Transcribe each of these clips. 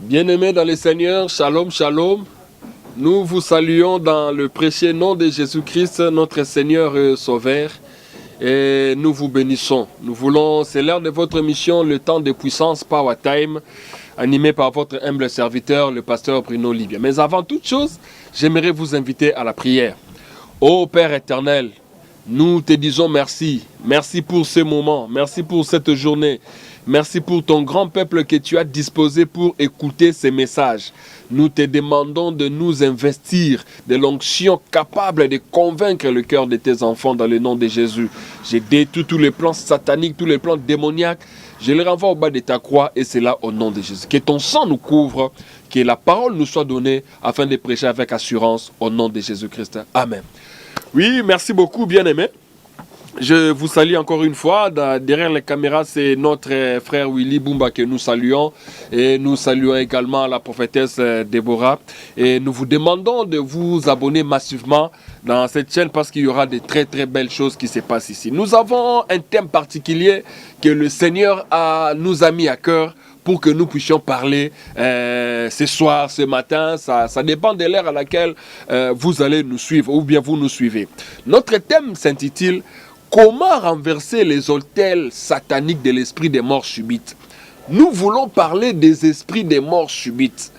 Bien-aimés dans le Seigneur, shalom, shalom. Nous vous saluons dans le précieux nom de Jésus-Christ, notre Seigneur et Sauveur. Et nous vous bénissons. C'est l'heure de votre mission, le temps de puissance, Power Time, animé par votre humble serviteur, le pasteur Bruno Livia. Mais avant toute chose, j'aimerais vous inviter à la prière. Ô Père éternel, nous te disons merci. Merci pour ce moment. Merci pour cette journée. Merci pour ton grand peuple que tu as disposé pour écouter ces messages. Nous te demandons de nous investir de l'onction capable de convaincre le cœur de tes enfants dans le nom de Jésus. J'ai détruit tous les plans sataniques, tous les plans démoniaques. Je les renvoie au bas de ta croix et c'est là au nom de Jésus. Que ton sang nous couvre, que la parole nous soit donnée afin de prêcher avec assurance au nom de Jésus-Christ. Amen. Oui, merci beaucoup, bien-aimés. Je vous salue encore une fois. Derrière les caméras, c'est notre frère Willy Bumba que nous saluons. Et nous saluons également la prophétesse Déborah. Et nous vous demandons de vous abonner massivement dans cette chaîne parce qu'il y aura de très très belles choses qui se passent ici. Nous avons un thème particulier que le Seigneur nous a mis à cœur pour que nous puissions parler ce soir, ce matin. Ça dépend de l'heure à laquelle vous allez nous suivre ou bien vous nous suivez. Notre thème s'intitule « Comment renverser les autels sataniques de l'esprit des morts subites ?» Nous voulons parler des esprits des morts subites.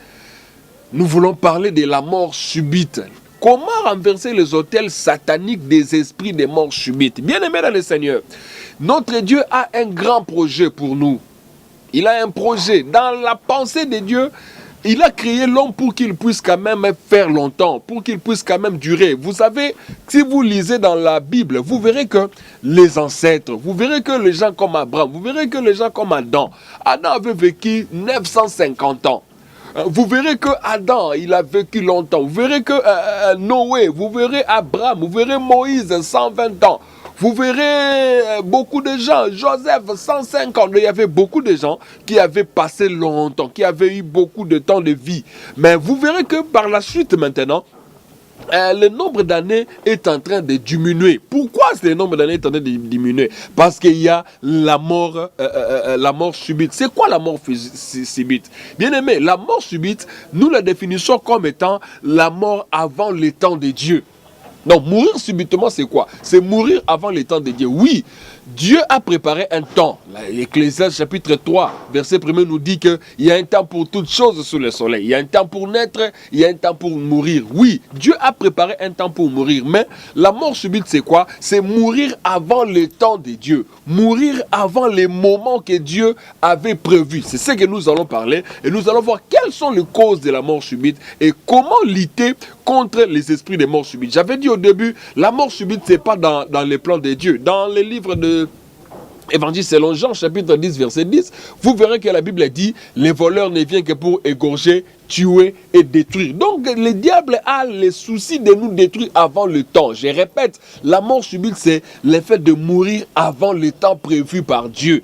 Nous voulons parler de la mort subite. Comment renverser les autels sataniques des esprits des morts subites? Bien-aimés dans le Seigneur, notre Dieu a un grand projet pour nous. Il a un projet. Dans la pensée de Dieu, il a créé l'homme pour qu'il puisse quand même faire longtemps, pour qu'il puisse quand même durer. Vous savez, si vous lisez dans la Bible, vous verrez que les ancêtres, vous verrez que les gens comme Abraham, vous verrez que les gens comme Adam avait vécu 950 ans. Vous verrez que Adam, il a vécu longtemps. Vous verrez que Noé, vous verrez Abraham, vous verrez Moïse, 120 ans. Vous verrez beaucoup de gens, Joseph, 105 ans. Il y avait beaucoup de gens qui avaient passé longtemps, qui avaient eu beaucoup de temps de vie. Mais vous verrez que par la suite maintenant, le nombre d'années est en train de diminuer. Pourquoi le nombre d'années est en train de diminuer? Parce qu'il y a la mort subite. C'est quoi la mort subite? Bien aimé, la mort subite, nous la définissons comme étant la mort avant le temps de Dieu. Donc, mourir subitement, c'est quoi? C'est mourir avant le temps de Dieu. Oui, Dieu a préparé un temps. L'Ecclésiaste chapitre 3, verset 1 nous dit qu'il y a un temps pour toutes choses sous le soleil. Il y a un temps pour naître, il y a un temps pour mourir. Oui, Dieu a préparé un temps pour mourir. Mais la mort subite, c'est quoi? C'est mourir avant le temps de Dieu. Mourir avant les moments que Dieu avait prévus. C'est ce que nous allons parler. Et nous allons voir quelles sont les causes de la mort subite et comment lutter contre les esprits des morts subites. J'avais dit au début, la mort subite, ce n'est pas dans les plans de Dieu. Dans les livres de Évangile selon Jean, chapitre 10, verset 10, vous verrez que la Bible dit, les voleurs ne viennent que pour égorger, tuer et détruire. Donc le diable a le souci de nous détruire avant le temps. Je répète, la mort subite, c'est le fait de mourir avant le temps prévu par Dieu.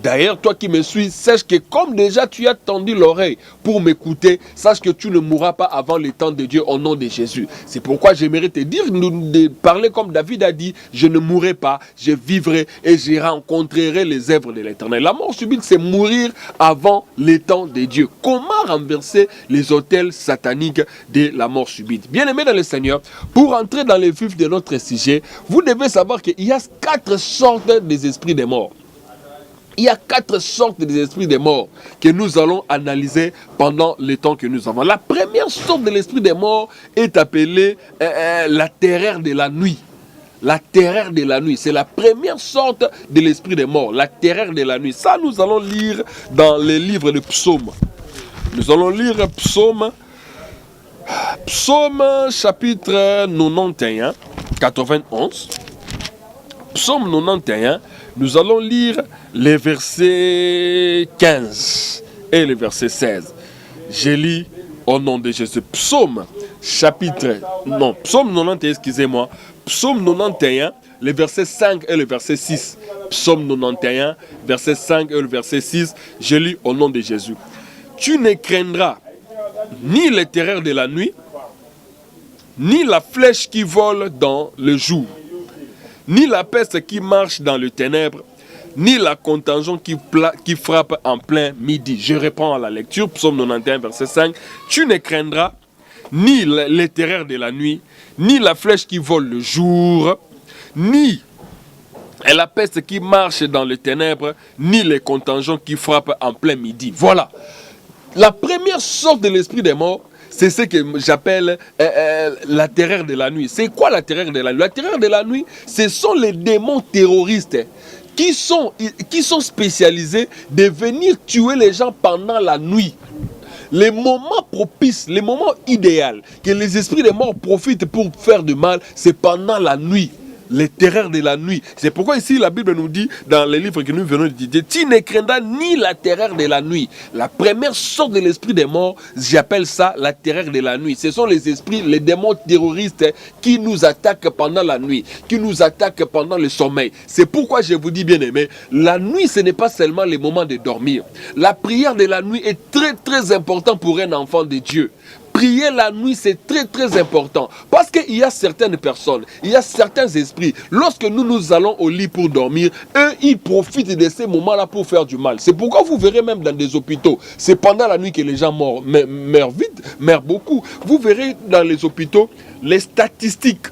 D'ailleurs, toi qui me suis, sache que comme déjà tu as tendu l'oreille pour m'écouter, sache que tu ne mourras pas avant le temps de Dieu au nom de Jésus. C'est pourquoi j'aimerais te dire, de parler comme David a dit, je ne mourrai pas, je vivrai et je rencontrerai les œuvres de l'Éternel. La mort subite, c'est mourir avant le temps de Dieu. Comment renverser les autels sataniques de la mort subite? Bien-aimés dans le Seigneur, pour entrer dans le vif de notre sujet, vous devez savoir qu'il y a 4 sortes des esprits des morts. Il y a 4 sortes des esprits des morts que nous allons analyser pendant le temps que nous avons. La première sorte de l'esprit des morts est appelée la terreur de la nuit. La terreur de la nuit, c'est la première sorte de l'esprit des morts, la terreur de la nuit. Ça, nous allons lire dans les livres de Psaumes. Nous allons lire Psaume chapitre 91, 91. Psaume 91, nous allons lire les versets 15 et les versets 16. Je lis au nom de Jésus. Psaume 91, excusez-moi. Psaume 91, les versets 5 et le verset 6. Psaume 91, verset 5 et le verset 6. Je lis au nom de Jésus. Tu ne craindras ni les terreurs de la nuit, ni la flèche qui vole dans le jour, ni la peste qui marche dans les ténèbres, ni la contagion qui frappe en plein midi. Je reprends à la lecture, psaume 91, verset 5. Tu ne craindras ni les terreurs de la nuit, ni la flèche qui vole le jour, ni la peste qui marche dans les ténèbres, ni les contagions qui frappent en plein midi. Voilà. La première sorte de l'esprit des morts, c'est ce que j'appelle la terreur de la nuit. C'est quoi la terreur de la nuit? La terreur de la nuit, ce sont les démons terroristes qui sont spécialisés de venir tuer les gens pendant la nuit. Les moments propices, les moments idéaux que les esprits des morts profitent pour faire du mal, c'est pendant la nuit. Les terreurs de la nuit. C'est pourquoi ici la Bible nous dit, dans les livres que nous venons de dire, tu ne craindras ni la terreur de la nuit. La première sorte de l'esprit des morts, j'appelle ça la terreur de la nuit. Ce sont les esprits, les démons terroristes qui nous attaquent pendant la nuit, qui nous attaquent pendant le sommeil. C'est pourquoi je vous dis, bien aimé, la nuit, ce n'est pas seulement les moments de dormir. La prière de la nuit est très très important pour un enfant de Dieu. Prier la nuit, c'est très très important. Parce qu'il y a certaines personnes, il y a certains esprits, lorsque nous allons au lit pour dormir, eux, ils profitent de ces moments-là pour faire du mal. C'est pourquoi vous verrez même dans des hôpitaux, c'est pendant la nuit que les gens meurent vite, meurent beaucoup. Vous verrez dans les hôpitaux, les statistiques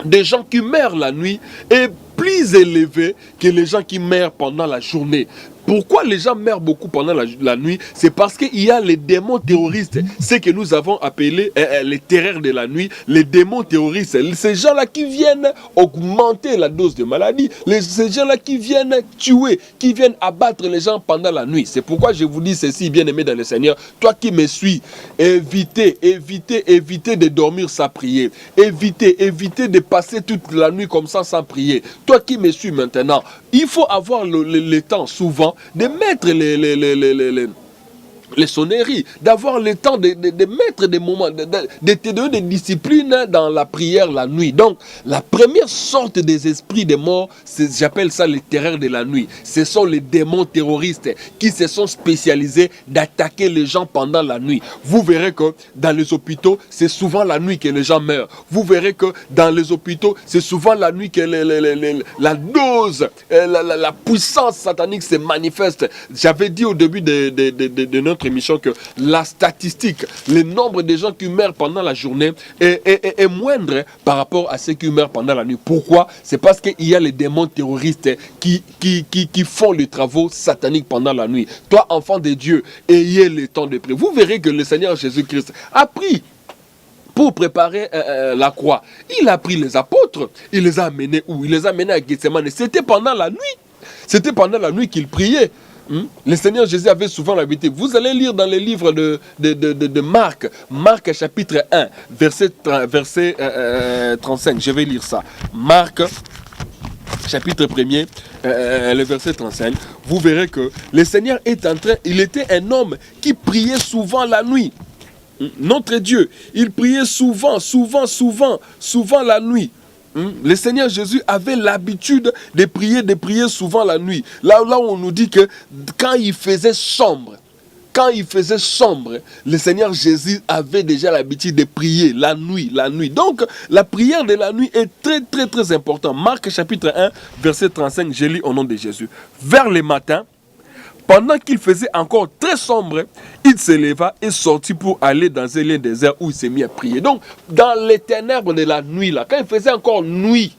des gens qui meurent la nuit est plus élevée que les gens qui meurent pendant la journée. Pourquoi les gens meurent beaucoup pendant la nuit? C'est parce qu'il y a les démons terroristes, ce que nous avons appelé les terreurs de la nuit, les démons terroristes. Ces gens-là qui viennent augmenter la dose de maladie, ces gens-là qui viennent tuer, qui viennent abattre les gens pendant la nuit. C'est pourquoi je vous dis ceci, bien-aimé dans le Seigneur, toi qui me suis, évitez de dormir sans prier. Évitez de passer toute la nuit comme ça sans prier. Toi qui me suis maintenant, il faut avoir le temps souvent de mettre les sonneries, d'avoir le temps de mettre des moments, de te donner des disciplines dans la prière la nuit. Donc, la première sorte des esprits des morts, j'appelle ça les terreurs de la nuit. Ce sont les démons terroristes qui se sont spécialisés d'attaquer les gens pendant la nuit. Vous verrez que dans les hôpitaux, c'est souvent la nuit que les gens meurent. Vous verrez que dans les hôpitaux, c'est souvent la nuit que la dose, la puissance satanique se manifeste. J'avais dit au début de notre émission que la statistique, le nombre de gens qui meurent pendant la journée est moindre par rapport à ceux qui meurent pendant la nuit. Pourquoi? C'est parce qu'il y a les démons terroristes qui font les travaux sataniques pendant la nuit. Toi, enfant de Dieu, ayez le temps de prier. Vous verrez que le Seigneur Jésus-Christ a pris pour préparer la croix. Il a pris les apôtres, il les a amenés où? Il les a amenés à Gethsemane. C'était pendant la nuit. C'était pendant la nuit qu'il priait. Le Seigneur Jésus avait souvent l'habitude. Vous allez lire dans les livres de Marc, Marc chapitre 1, verset 35. Je vais lire ça. Marc chapitre 1er, le verset 35. Vous verrez que le Seigneur il était un homme qui priait souvent la nuit. Notre Dieu, il priait souvent la nuit. Le Seigneur Jésus avait l'habitude de prier souvent la nuit. Là où on nous dit que quand il faisait sombre, le Seigneur Jésus avait déjà l'habitude de prier la nuit. Donc, la prière de la nuit est très, très, très importante. Marc chapitre 1, verset 35, je lis au nom de Jésus. Vers le matin, pendant qu'il faisait encore très sombre, il se leva et sortit pour aller dans un lieu désert où il s'est mis à prier. Donc, dans les ténèbres de la nuit, là, quand il faisait encore nuit,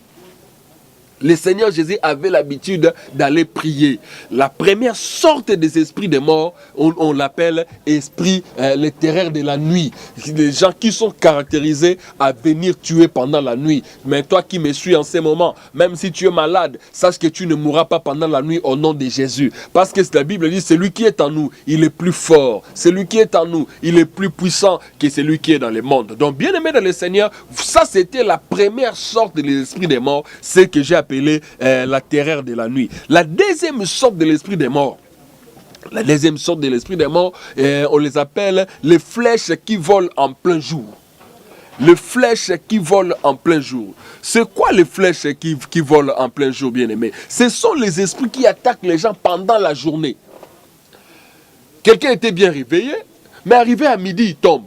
le Seigneur Jésus avait l'habitude d'aller prier. La première sorte des esprits des morts, on l'appelle esprit, les terreurs de la nuit. Des gens qui sont caractérisés à venir tuer pendant la nuit. Mais toi qui me suis en ce moment, même si tu es malade, sache que tu ne mourras pas pendant la nuit au nom de Jésus. Parce que la Bible dit, celui qui est en nous, il est plus fort. Celui qui est en nous, il est plus puissant que celui qui est dans le monde. Donc, bien aimé dans le Seigneur, ça c'était la première sorte de l'esprit des morts, c'est que j'ai appelé la terreur de la nuit. La deuxième sorte de l'esprit des morts, on les appelle les flèches qui volent en plein jour. Les flèches qui volent en plein jour. C'est quoi les flèches qui volent en plein jour, bien aimé? Ce sont les esprits qui attaquent les gens pendant la journée. Quelqu'un était bien réveillé, mais arrivé à midi, il tombe.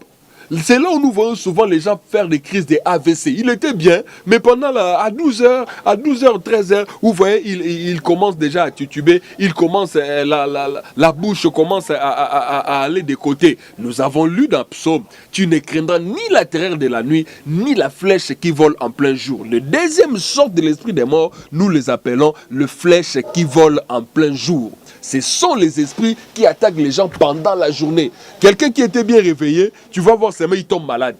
C'est là où nous voyons souvent les gens faire des crises des AVC. Il était bien, mais pendant à 12h, à 12h, 13h, vous voyez, il commence déjà à tutuber, il commence, la bouche commence à aller des côtés. Nous avons lu dans Psaume, tu ne craindras ni la terreur de la nuit, ni la flèche qui vole en plein jour. Le deuxième sorte de l'esprit des morts, nous les appelons le flèche qui vole en plein jour. Ce sont les esprits qui attaquent les gens pendant la journée. Quelqu'un qui était bien réveillé, tu vas voir ses mains, il tombe malade.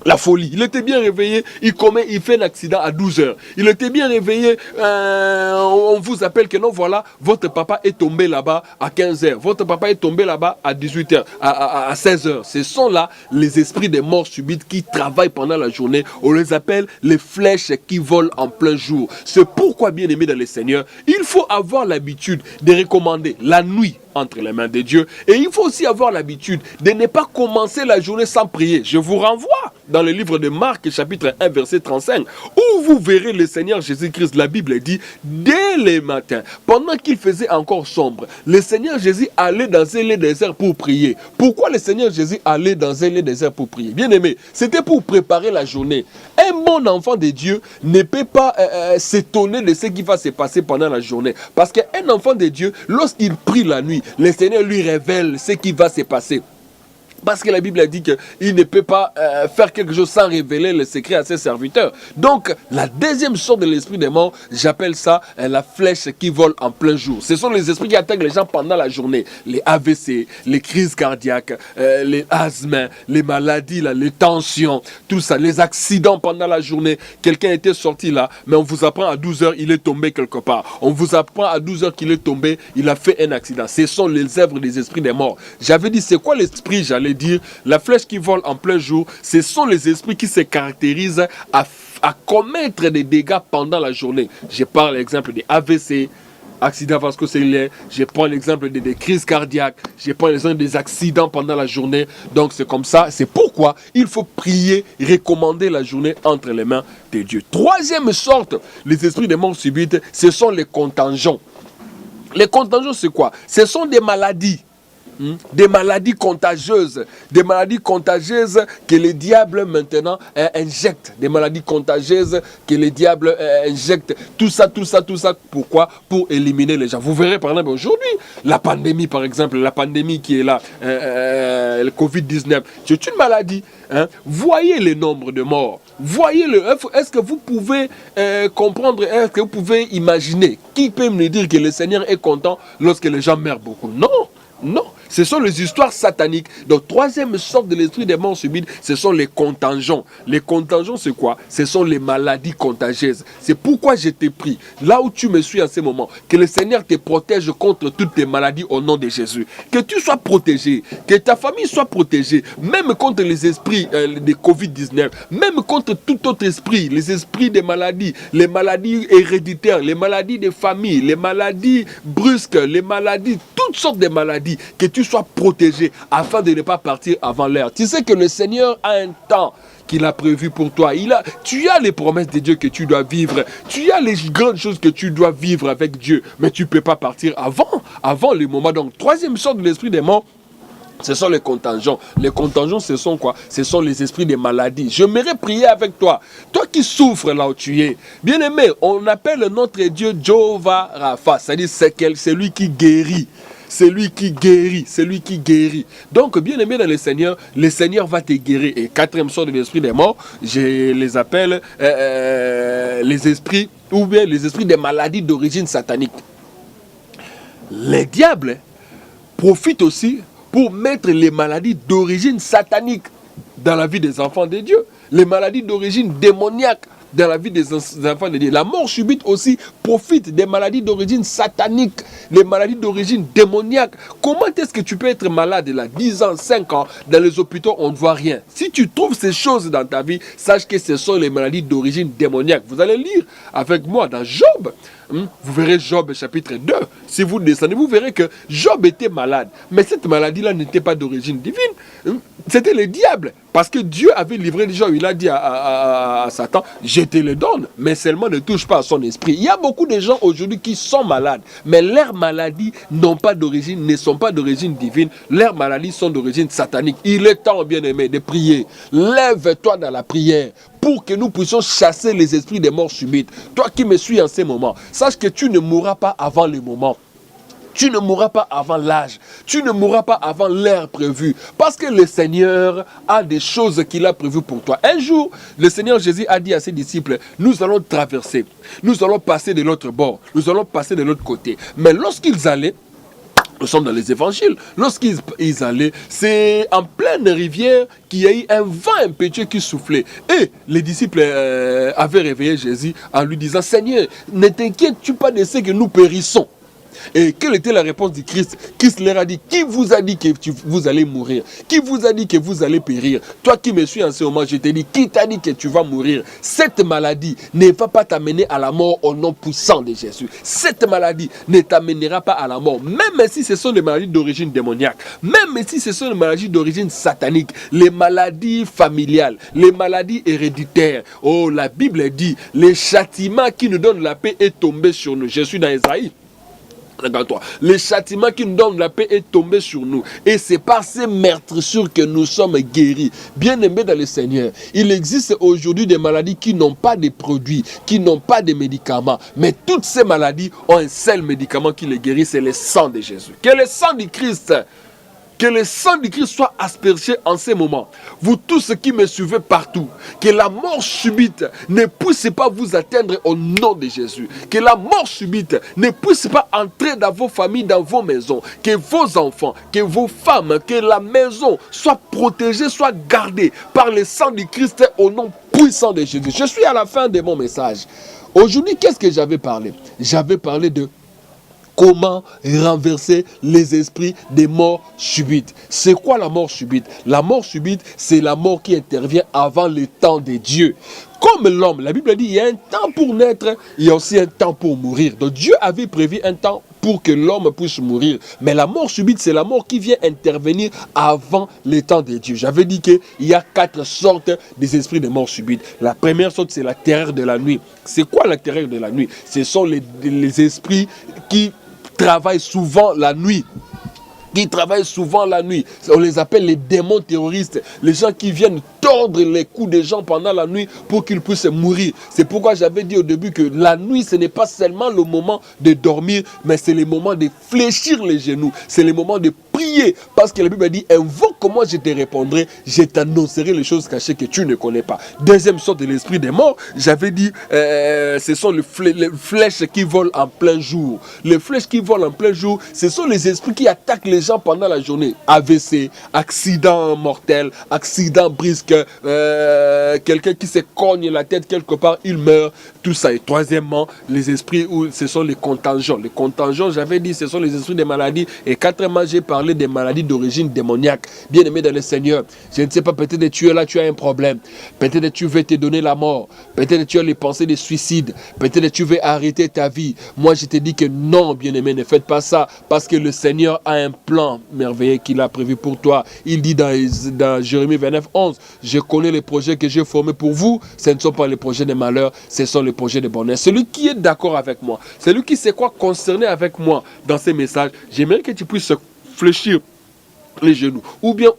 La folie. Il était bien réveillé, il fait un accident à 12h. Il était bien réveillé, on vous appelle que non, voilà, votre papa est tombé là-bas à 15h. Votre papa est tombé là-bas à 18h, à 16h. Ce sont là les esprits des morts subites qui travaillent pendant la journée. On les appelle les flèches qui volent en plein jour. C'est pourquoi, bien aimé dans le Seigneur, il faut avoir l'habitude de recommander la nuit entre les mains de Dieu. Et il faut aussi avoir l'habitude de ne pas commencer la journée sans prier. Je vous renvoie dans le livre de Marc, chapitre 1, verset 35, où vous verrez le Seigneur Jésus-Christ. La Bible dit, dès le matin, pendant qu'il faisait encore sombre, le Seigneur Jésus allait dans un lieu désert pour prier. Pourquoi le Seigneur Jésus allait dans un lieu désert pour prier? Bien aimé, c'était pour préparer la journée. Un bon enfant de Dieu ne peut pas s'étonner de ce qui va se passer pendant la journée. Parce qu'un enfant de Dieu, lorsqu'il prie la nuit, le Seigneur lui révèle ce qui va se passer. Parce que la Bible a dit qu'il ne peut pas faire quelque chose sans révéler le secret à ses serviteurs. Donc, la deuxième sorte de l'esprit des morts, j'appelle ça la flèche qui vole en plein jour. Ce sont les esprits qui attaquent les gens pendant la journée. Les AVC, les crises cardiaques, les asthmes, les maladies, les tensions, tout ça, les accidents pendant la journée. Quelqu'un était sorti là, mais on vous apprend à 12h, il est tombé quelque part. On vous apprend à 12h qu'il est tombé, il a fait un accident. Ce sont les œuvres des esprits des morts. J'avais dit, c'est quoi l'esprit? J'allais dire, la flèche qui vole en plein jour, ce sont les esprits qui se caractérisent à commettre des dégâts pendant la journée. Je parle l'exemple des AVC, accidents vasculaires, je prends l'exemple des crises cardiaques, je prends l'exemple des accidents pendant la journée. Donc c'est comme ça, c'est pourquoi il faut prier, recommander la journée entre les mains de Dieu. Troisième sorte, les esprits des morts subites, ce sont les contagions. Les contagions, c'est quoi? Ce sont des maladies. Des maladies contagieuses que le diable maintenant injecte, des maladies contagieuses que le diable injecte, tout ça, pourquoi? Pour éliminer les gens. Vous verrez par exemple aujourd'hui, la pandémie par exemple, la pandémie qui est là, le Covid-19, c'est une maladie, hein? Voyez le nombre de morts, voyez-le, est-ce que vous pouvez comprendre, est-ce que vous pouvez imaginer, qui peut me dire que le Seigneur est content lorsque les gens meurent beaucoup? Non. Non, ce sont les histoires sataniques. Donc, troisième sorte de l'esprit des morts subites, ce sont les contagions. Les contagions, c'est quoi? Ce sont les maladies contagieuses. C'est pourquoi je t'ai pris, là où tu me suis en ce moment, que le Seigneur te protège contre toutes tes maladies au nom de Jésus. Que tu sois protégé, que ta famille soit protégée, même contre les esprits de Covid-19, même contre tout autre esprit, les esprits des maladies, les maladies héréditaires, les maladies des familles, les maladies brusques, les maladies, toutes sortes de maladies, que tu sois protégé afin de ne pas partir avant l'heure. Tu sais que le Seigneur a un temps qu'il a prévu pour toi. Tu as les promesses de Dieu que tu dois vivre. Tu as les grandes choses que tu dois vivre avec Dieu. Mais tu ne peux pas partir avant le moment. Donc, troisième sorte de l'esprit des morts, ce sont les contagions. Les contagions, ce sont quoi? Ce sont les esprits des maladies. J'aimerais prier avec toi. Toi qui souffres là où tu es. Bien aimé, on appelle notre Dieu Jehovah Rapha. C'est-à-dire c'est lui qui guérit. C'est lui qui guérit, c'est lui qui guérit. Donc, bien aimé dans le Seigneur va te guérir. Et quatrième sorte de l'esprit des morts, je les appelle les esprits, ou bien les esprits des maladies d'origine satanique. Les diables profitent aussi pour mettre les maladies d'origine satanique dans la vie des enfants de Dieu. Les maladies d'origine démoniaque dans la vie des enfants de Dieu. La mort subite aussi profite des maladies d'origine satanique, les maladies d'origine démoniaque. Comment est-ce que tu peux être malade là, 10 ans, 5 ans, dans les hôpitaux, on ne voit rien? Si tu trouves ces choses dans ta vie, sache que ce sont les maladies d'origine démoniaque. Vous allez lire avec moi dans Job. Vous verrez Job chapitre 2. Si vous descendez, vous verrez que Job était malade. Mais cette maladie-là n'était pas d'origine divine. C'était le diable. Parce que Dieu avait livré les gens. Il a dit à Satan, je te le donne, mais seulement ne touche pas à son esprit. Il y a beaucoup de gens aujourd'hui qui sont malades, mais leurs maladies n'ont pas d'origine, ne sont pas d'origine divine. Leurs maladies sont d'origine satanique. Il est temps, bien-aimé, de prier. Lève-toi dans la prière pour que nous puissions chasser les esprits des morts subites. Toi qui me suis en ces moments, sache que tu ne mourras pas avant le moment. Tu ne mourras pas avant l'âge. Tu ne mourras pas avant l'heure prévue. Parce que le Seigneur a des choses qu'il a prévues pour toi. Un jour, le Seigneur Jésus a dit à ses disciples, nous allons traverser. Nous allons passer de l'autre bord. Nous allons passer de l'autre côté. Mais lorsqu'ils allaient, nous sommes dans les évangiles, lorsqu'ils allaient, c'est en pleine rivière qu'il y a eu un vent impétueux qui soufflait. Et les disciples avaient réveillé Jésus en lui disant, Seigneur, ne t'inquiètes-tu pas de ce que nous périssons? Et quelle était la réponse du Christ? Christ leur a dit, qui vous a dit que vous allez mourir? Qui vous a dit que vous allez périr? Toi qui me suis en ce moment, je te dis, qui t'a dit que tu vas mourir? Cette maladie ne va pas t'amener à la mort au nom puissant de Jésus. Cette maladie ne t'amènera pas à la mort. Même si ce sont des maladies d'origine démoniaque, même si ce sont des maladies d'origine satanique, les maladies familiales, les maladies héréditaires. Oh, la Bible dit, le châtiment qui nous donne la paix est tombé sur nous. Je suis dans Isaïe. Regarde-toi, le châtiment qui nous donne la paix est tombé sur nous. Et c'est par ces meurtrissures que nous sommes guéris. Bien-aimés dans le Seigneur, il existe aujourd'hui des maladies qui n'ont pas de produits, qui n'ont pas de médicaments. Mais toutes ces maladies ont un seul médicament qui les guérit, c'est le sang de Jésus. Que le sang du Christ... Que le sang du Christ soit aspergé en ces moments. Vous tous qui me suivez partout, que la mort subite ne puisse pas vous atteindre au nom de Jésus. Que la mort subite ne puisse pas entrer dans vos familles, dans vos maisons. Que vos enfants, que vos femmes, que la maison soit protégée, soit gardée par le sang du Christ au nom puissant de Jésus. Je suis à la fin de mon message. Aujourd'hui, qu'est-ce que j'avais parlé? J'avais parlé de comment renverser les esprits des morts subites. C'est quoi la mort subite? La mort subite, c'est la mort qui intervient avant le temps de Dieu. Comme l'homme, la Bible dit, il y a un temps pour naître, il y a aussi un temps pour mourir. Donc Dieu avait prévu un temps pour que l'homme puisse mourir. Mais la mort subite, c'est la mort qui vient intervenir avant le temps de Dieu. J'avais dit qu'il y a 4 sortes des esprits de mort subite. La première sorte, c'est la terreur de la nuit. C'est quoi la terreur de la nuit? Ce sont les esprits qui travaillent souvent la nuit. Qui travaillent souvent la nuit. On les appelle les démons terroristes. Les gens qui viennent tordre les coups des gens pendant la nuit pour qu'ils puissent mourir. C'est pourquoi j'avais dit au début que la nuit, ce n'est pas seulement le moment de dormir, mais c'est le moment de fléchir les genoux. C'est le moment de prier. Parce que la Bible dit, invoque-moi, je te répondrai, je t'annoncerai les choses cachées que tu ne connais pas. Deuxième sorte de l'esprit des morts, j'avais dit, ce sont les flèches qui volent en plein jour. Les flèches qui volent en plein jour, ce sont les esprits qui attaquent les gens pendant la journée. AVC, accident mortel, accident brusque, quelqu'un qui se cogne la tête quelque part, il meurt, tout ça. Et troisièmement, les esprits, ce sont les contingents. Les contingents, j'avais dit, ce sont les esprits des maladies. Et quatrièmement, j'ai parlé des maladies d'origine démoniaque. Bien-aimé dans le Seigneur, je ne sais pas, peut-être que tu es là, tu as un problème. Peut-être que tu veux te donner la mort. Peut-être que tu as les pensées de suicide. Peut-être que tu veux arrêter ta vie. Moi, je te dis que non, bien-aimé, ne faites pas ça. Parce que le Seigneur a un plan merveilleux qu'il a prévu pour toi. Il dit dans Jérémie 29, 11, je connais les projets que j'ai formés pour vous. Ce ne sont pas les projets de malheur, ce sont les projets de bonheur. Celui qui est d'accord avec moi, celui qui sait quoi concerner avec moi dans ces messages, j'aimerais que tu puisses fléchir les genoux, ou bien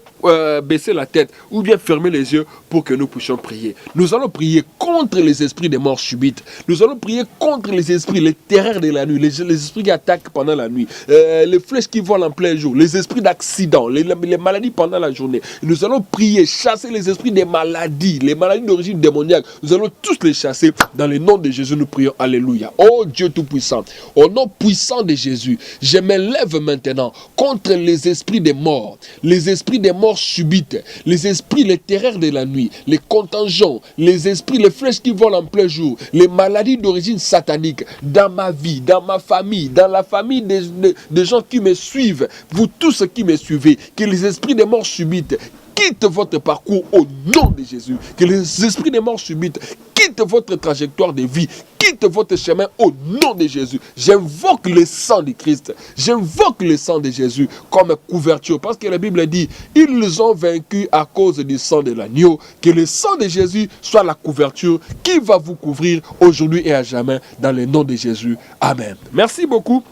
baisser la tête, ou bien fermer les yeux pour que nous puissions prier. Nous allons prier contre les esprits de mort subite. Nous allons prier contre les esprits, les terreurs de la nuit, les esprits qui attaquent pendant la nuit, les flèches qui volent en plein jour, les esprits d'accident, les maladies pendant la journée. Nous allons prier, chasser les esprits des maladies, les maladies d'origine démoniaque. Nous allons tous les chasser dans le nom de Jésus. Nous prions. Alléluia. Oh Dieu Tout-Puissant, au nom puissant de Jésus, je me lève maintenant contre les esprits des morts, les esprits des morts subites, les esprits, les terreurs de la nuit, les contingents, les esprits, les flèches qui volent en plein jour, les maladies d'origine satanique dans ma vie, dans ma famille, dans la famille des gens qui me suivent, vous tous qui me suivez, que les esprits des morts subites quittent votre parcours au nom de Jésus, que les esprits des morts subites quittent votre trajectoire de vie, quittent quitte votre chemin au nom de Jésus. J'invoque le sang de Christ. J'invoque le sang de Jésus comme couverture. Parce que la Bible dit, ils ont vaincu à cause du sang de l'agneau. Que le sang de Jésus soit la couverture qui va vous couvrir aujourd'hui et à jamais dans le nom de Jésus. Amen. Merci beaucoup.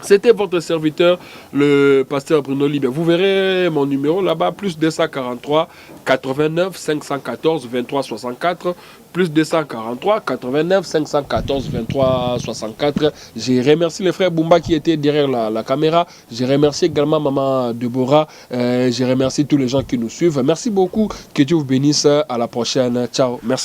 C'était votre serviteur, le pasteur Bruno Libre. Vous verrez mon numéro là-bas, plus 243 89 514 23 64, plus 243 89 514 23 64. Je remercie le frère Bumba qui était derrière la caméra. Je remercie également maman Deborah. Je remercie tous les gens qui nous suivent. Merci beaucoup. Que Dieu vous bénisse. À la prochaine. Ciao. Merci.